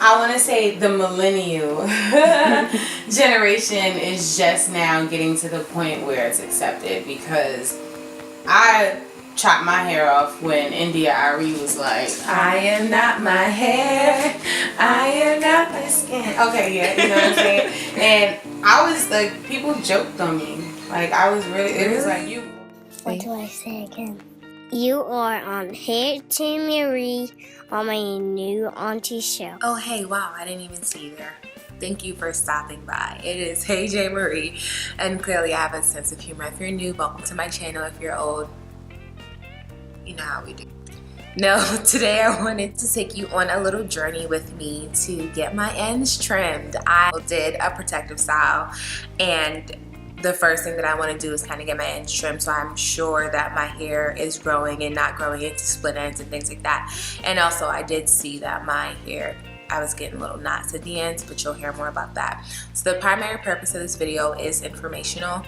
I want to say the millennial generation is just now getting to the point where it's accepted, because I chopped my hair off when India Ari was like, I am not my hair, I am not my skin. Okay, yeah, you know what I'm saying? And I was like, people joked on me. Like, I was really, it was like, you. What do I say again? You are on Hey JMarie on my new auntie show. Oh, hey, wow, I didn't even see you there. Thank you for stopping by. It is Hey JMarie, and clearly I have a sense of humor. If you're new, welcome to my channel. If you're old, you know how we do. No, today I wanted to take you on a little journey with me to get my ends trimmed. I did a protective style, and the first thing that I want to do is kind of get my ends trimmed, so I'm sure that my hair is growing and not growing into split ends and things like that. And also I did see that my hair, I was getting little knots at the ends, but you'll hear more about that. So the primary purpose of this video is informational.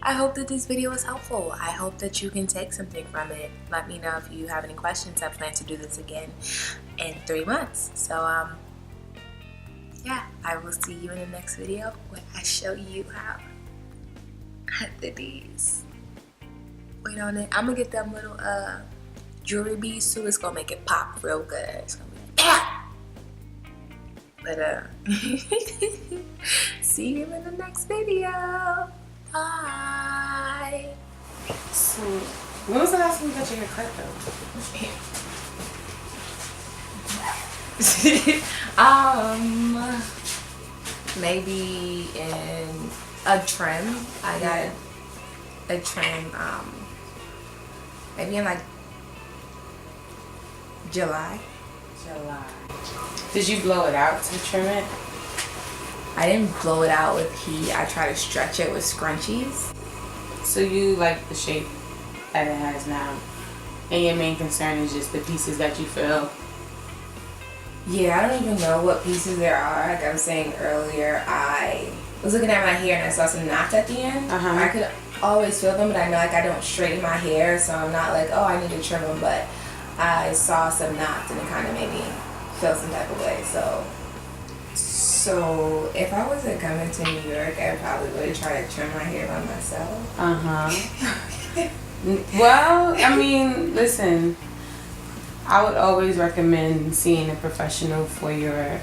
I hope that this video was helpful. I hope that you can take something from it. Let me know if you have any questions. I plan to do this again in 3 months. So yeah, I will see you in the next video when I show you how cut the D's. Wait on it. I'm gonna get them little jewelry beads too. It's gonna make it pop real good. It's gonna be but see you in the next video. Bye. So, when was the last time you got your hair cut though? Maybe in a trim. I got a trim maybe in like July. Did you blow it out to trim it? I didn't blow it out with heat. I try to stretch it with scrunchies. So you like the shape that it has now, and your main concern is just the pieces that you feel? Yeah, I don't even know what pieces there are. Like I was saying earlier, I was looking at my hair and I saw some knots at the end. I could always feel them, but I know like I don't straighten my hair, so I'm not like, oh, I need to trim them, but I saw some knots and it kind of made me feel some type of way. So if I wasn't coming to New York, I probably would have tried to trim my hair by myself. Well, I mean, listen, I would always recommend seeing a professional for your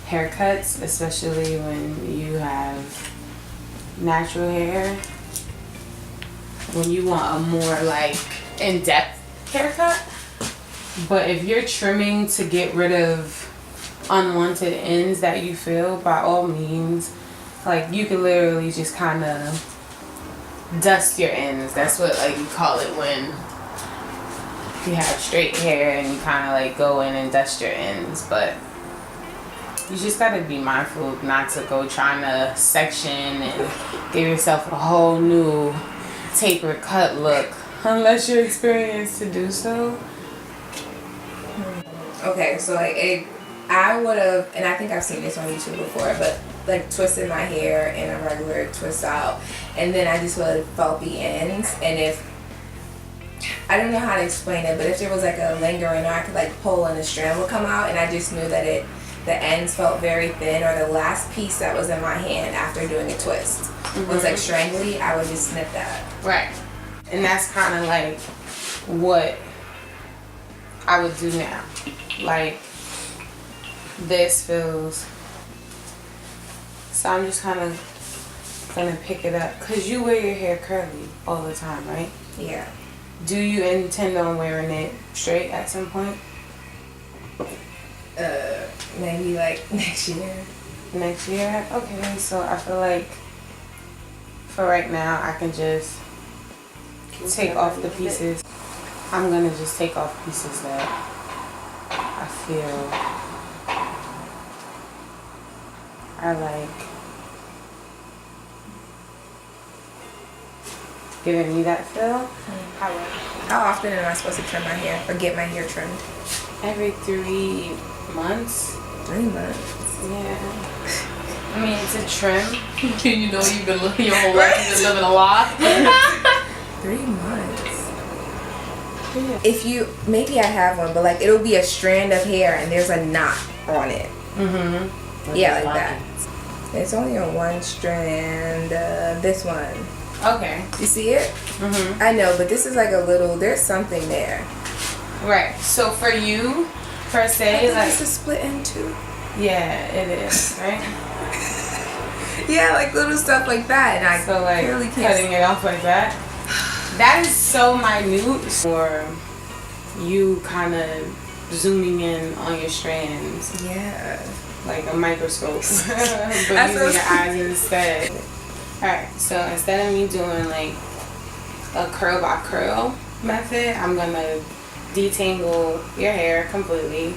haircuts, especially when you have natural hair. When you want a more like in-depth haircut. But if you're trimming to get rid of unwanted ends that you feel, by all means, like you could literally just kind of dust your ends. That's what like you call it when you have straight hair and you kind of like go in and dust your ends. But you just gotta be mindful not to go trying to section and give yourself a whole new taper cut look unless you're experienced to do so. Okay, so like I would have, and I think I've seen this on YouTube before, but like twisted my hair in a regular twist out, and then I just would have felt the ends, and if, I don't know how to explain it, but if there was like a lingering, or I could like pull and the strand would come out, and I just knew that the ends felt very thin, or the last piece that was in my hand after doing a twist was like strangly, I would just snip that. Right. And that's kind of like what I would do now. Like, this feels, so I'm just kind of gonna pick it up, because you wear your hair curly all the time, right? Yeah. Do you intend on wearing it straight at some point? Maybe like next year. Next year? Okay, so I feel like for right now I can just take off the pieces. I'm gonna just take off pieces that I feel are like giving me that feel. How often am I supposed to trim my hair or get my hair trimmed? Every 3 months. 3 months? Yeah. I mean, it's a trim. You know you've been living your whole life, you've been living a lot. 3 months. If you, maybe I have one, but like it'll be a strand of hair and there's a knot on it. Mm-hmm. Yeah, like that. It's only on one strand. This one. Okay. You see it? Mm-hmm. I know, but this is like a little. There's something there. Right. So for you, per se, like it's a split end too. Yeah, it is. Right. Yeah, like little stuff like that, and I so like really can't cutting it off like that. That is so minute. Or you kind of zooming in on your strands. Yeah. Like a microscope, but using your eyes instead. Alright, so instead of me doing like a curl by curl method, I'm gonna detangle your hair completely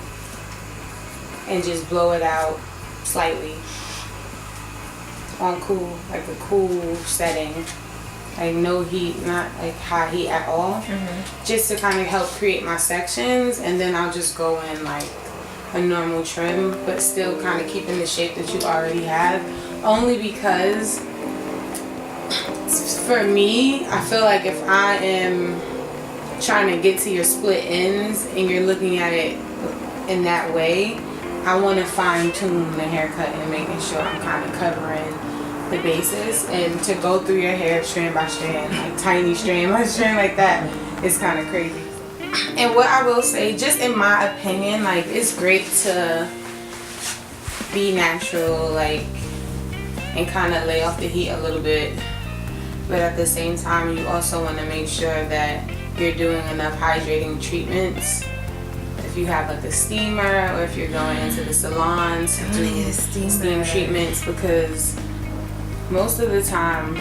and just blow it out slightly on cool, like a cool setting. Like no heat, not like high heat at all. Just to kind of help create my sections, and then I'll just go in like a normal trim, but still kind of keeping the shape that you already have. Only because for me, I feel like if I am trying to get to your split ends and you're looking at it in that way, I want to fine tune the haircut and making sure I'm kind of covering the bases. And to go through your hair strand by strand, like tiny strand by strand like that, is kind of crazy. And what I will say, just in my opinion, like it's great to be natural, like, and kind of lay off the heat a little bit, but at the same time you also want to make sure that you're doing enough hydrating treatments. If you have like a steamer, or if you're going into the salon to do steam treatments, because most of the time,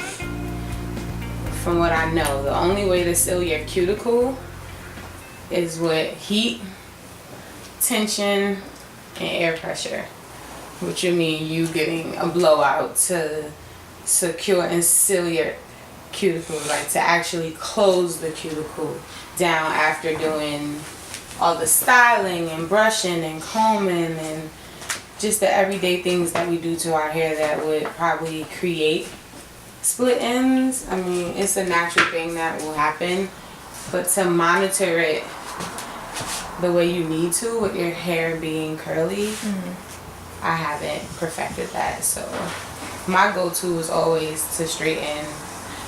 from what I know, the only way to seal your cuticle is with heat, tension, and air pressure, which would mean you getting a blowout to secure and seal your cuticle, like to actually close the cuticle down after doing all the styling and brushing and combing and just the everyday things that we do to our hair that would probably create split ends. I mean, it's a natural thing that will happen, but to monitor it the way you need to with your hair being curly, I haven't perfected that. So my go-to is always to straighten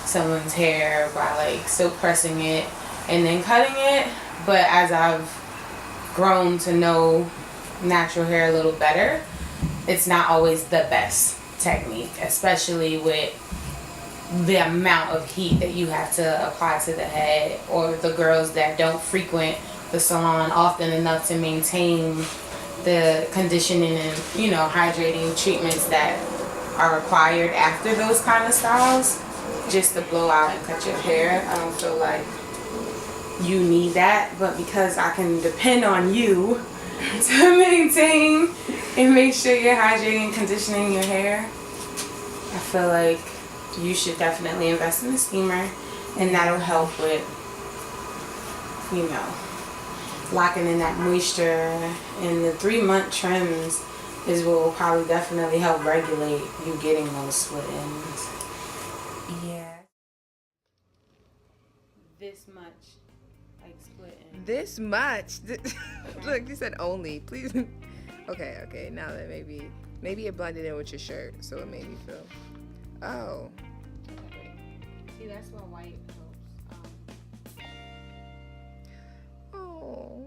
someone's hair by like silk pressing it and then cutting it. But as I've grown to know natural hair a little better, it's not always the best technique, especially with the amount of heat that you have to apply to the head, or the girls that don't frequent the salon often enough to maintain the conditioning and, you know, hydrating treatments that are required after those kind of styles, just to blow out and cut your hair. I don't feel like you need that, but because I can depend on you to maintain and make sure you're hydrating and conditioning your hair, I feel like you should definitely invest in a steamer, and that'll help with, you know, locking in that moisture. And the 3-month trims is what will probably definitely help regulate you getting those split ends. Yeah. This much, like split ends. This much. Look, you said only. Please. Okay. Now that maybe it blended in with your shirt, so it made me feel. Oh. Okay. See, that's what white helps. Oh.